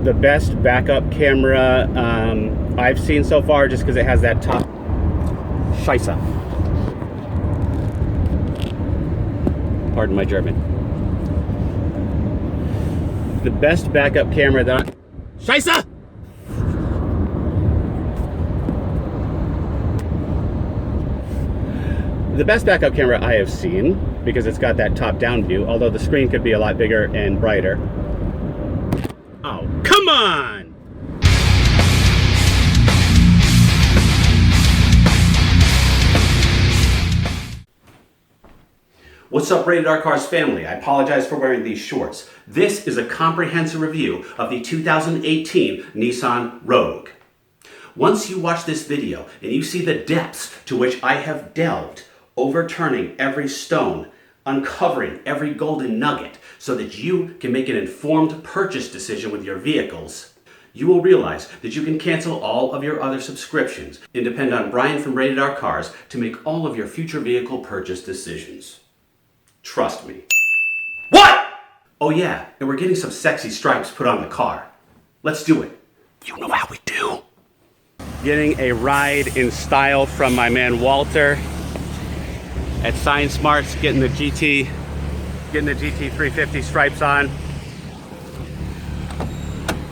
the best backup camera I've seen so far, just because it has that top Scheisse. Pardon my German. The best backup camera that Scheisse! The best backup camera I have seen, because it's got that top-down view, although the screen could be a lot bigger and brighter. Oh, come on! What's up, Rated R Cars family? I apologize for wearing these shorts. This is a comprehensive review of the 2018 Nissan Rogue. Once you watch this video and you see the depths to which I have delved, overturning every stone, uncovering every golden nugget so that you can make an informed purchase decision with your vehicles, you will realize that you can cancel all of your other subscriptions and depend on Brian from Rated R Cars to make all of your future vehicle purchase decisions. Trust me. What? Oh yeah, and we're getting some sexy stripes put on the car. Let's do it. You know how we do. Getting a ride in style from my man Walter at Science Smarts, getting the GT350 stripes on.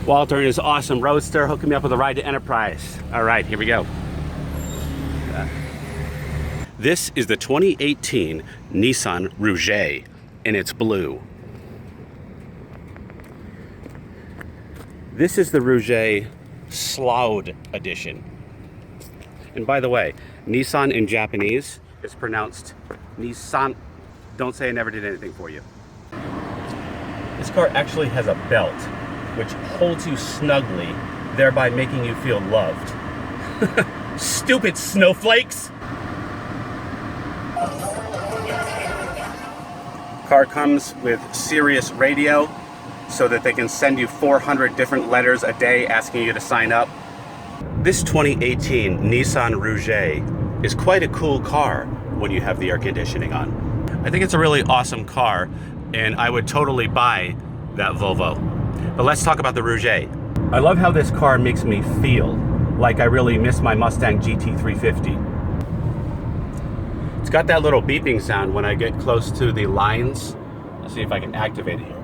Walter and his awesome Roadster hooking me up with a ride to Enterprise. All right, here we go. This is the 2018 Nissan Rogue, and it's blue. This is the Rogue Sloud Edition. And by the way, Nissan in Japanese is pronounced Nissan. Don't say I never did anything for you. This car actually has a belt which holds you snugly, thereby making you feel loved. Stupid snowflakes! Car comes with Sirius radio so that they can send you 400 different letters a day asking you to sign up. This 2018 Nissan Rogue is quite a cool car when you have the air conditioning on. I think it's a really awesome car, and I would totally buy that Volvo. But let's talk about the Rogue. I love how this car makes me feel like I really miss my Mustang GT350. It's got that little beeping sound when I get close to the lines. Let's see if I can activate it here.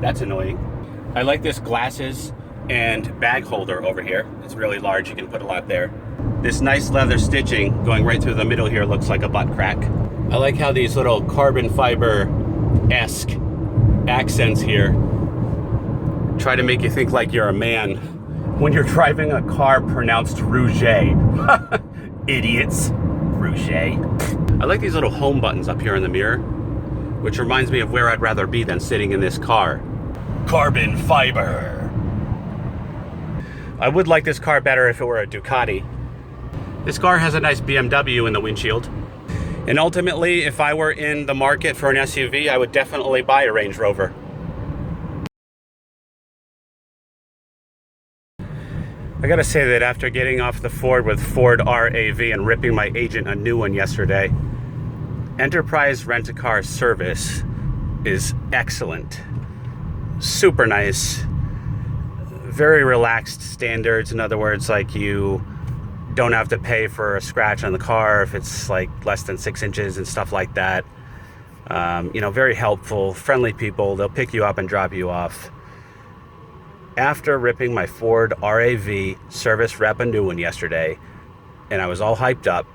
That's annoying. I like this glasses and bag holder over here. It's really large, you can put a lot there. This nice leather stitching going right through the middle here looks like a butt crack. I like how these little carbon fiber-esque accents here try to make you think like you're a man when you're driving a car pronounced Rogue. Idiots. Rogue. I like these little home buttons up here in the mirror, which reminds me of where I'd rather be than sitting in this car. Carbon fiber. I would like this car better if it were a Ducati. This car has a nice BMW in the windshield. And ultimately, if I were in the market for an SUV, I would definitely buy a Range Rover. I gotta say that after getting off the Ford with Ford RAV and ripping my agent a new one yesterday, Enterprise Rent-A-Car service is excellent. Super nice. Very relaxed standards. In other words, like you don't have to pay for a scratch on the car if it's like less than 6 inches and stuff like that. You know, very helpful, friendly people. They'll pick you up and drop you off. After ripping my Ford RAV service rep a new one yesterday, and I was all hyped up,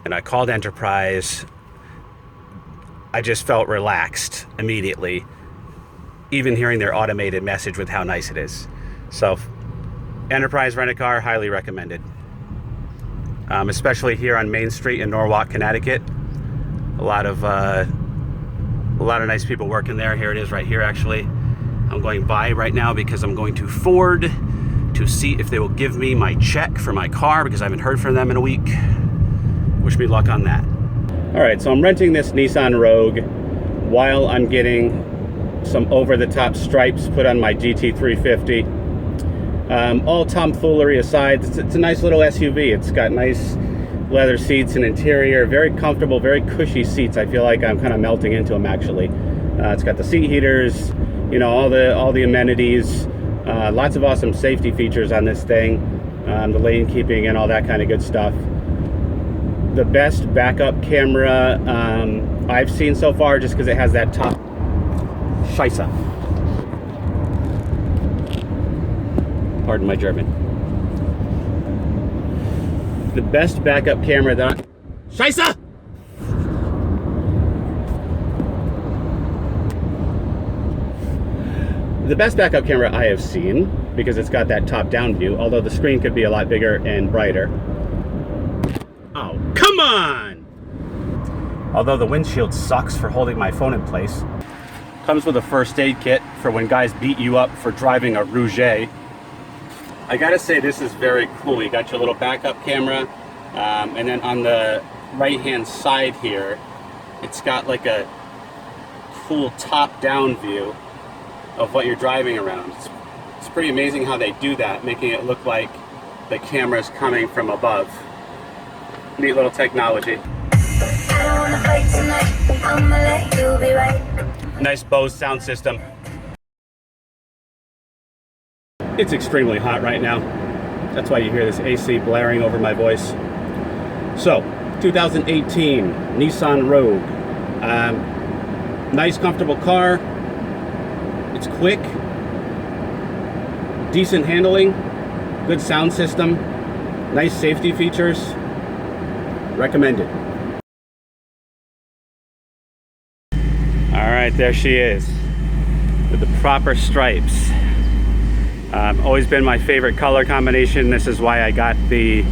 and I called Enterprise, I just felt relaxed immediately, even hearing their automated message with how nice it is. So, Enterprise Rent-A-Car, highly recommended. Especially here on Main Street in Norwalk, Connecticut. A lot of nice people working there. Here it is right here, actually. I'm going by right now because I'm going to Ford to see if they will give me my check for my car, because I haven't heard from them in a week. Wish me luck on that. All right, so I'm renting this Nissan Rogue while I'm getting some over-the-top stripes put on my GT350. All tomfoolery aside, it's a nice little SUV. It's got nice leather seats and interior, very comfortable, very cushy seats. I feel like I'm kind of melting into them, actually. It's got the seat heaters, you know, all the amenities, lots of awesome safety features on this thing, the lane keeping and all that kind of good stuff. The best backup camera I've seen so far, just because it has that top Scheisse. Pardon my German. The best backup camera that Scheisse! The best backup camera I have seen, because it's got that top-down view, although the screen could be a lot bigger and brighter. Oh, come on! Although the windshield sucks for holding my phone in place. Comes with a first aid kit for when guys beat you up for driving a Rouge. I gotta say, this is very cool. You got your little backup camera, and then on the right-hand side here, it's got like a cool top-down view of what you're driving around. It's pretty amazing how they do that, making it look like the camera's coming from above. Neat little technology. I don't wanna fight tonight. I'ma let you be right. Nice Bose sound system. It's extremely hot right now. That's why you hear this AC blaring over my voice. So, 2018 Nissan Rogue. Nice, comfortable car. It's quick, decent handling, good sound system, nice safety features. Recommended. All right, there she is with the proper stripes. Always been my favorite color combination. This is why I got the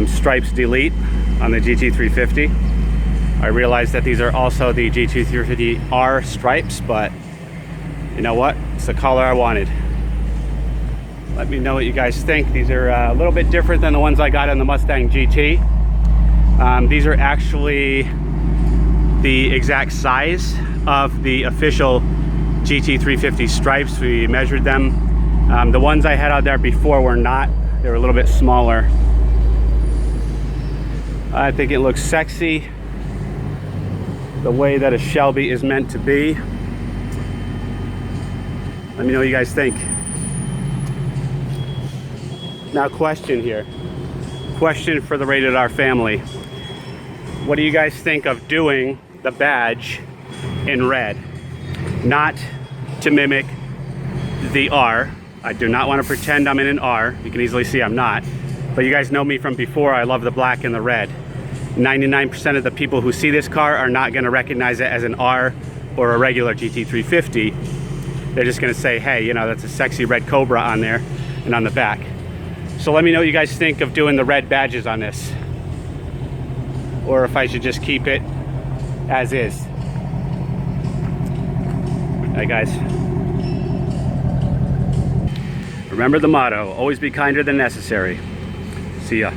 stripes delete on the GT350. I realized that these are also the GT350R stripes, but you know what? It's the color I wanted. Let me know what you guys think. These are a little bit different than the ones I got in the Mustang GT. These are actually the exact size of the official GT350 stripes. We measured them. The ones I had out there before were not. They were a little bit smaller. I think it looks sexy, the way that a Shelby is meant to be. Let me know what you guys think. Now, question here. Question for the Rated R family. What do you guys think of doing the badge in red? Not to mimic the R. I do not want to pretend I'm in an R. You can easily see I'm not. But you guys know me from before. I love the black and the red. 99% of the people who see this car are not going to recognize it as an R or a regular GT350. They're just gonna say, hey, you know, that's a sexy red Cobra on there and on the back. So let me know what you guys think of doing the red badges on this, or if I should just keep it as is. All right, guys. Remember the motto, always be kinder than necessary. See ya.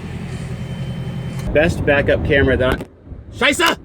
Best backup camera that... Scheisse!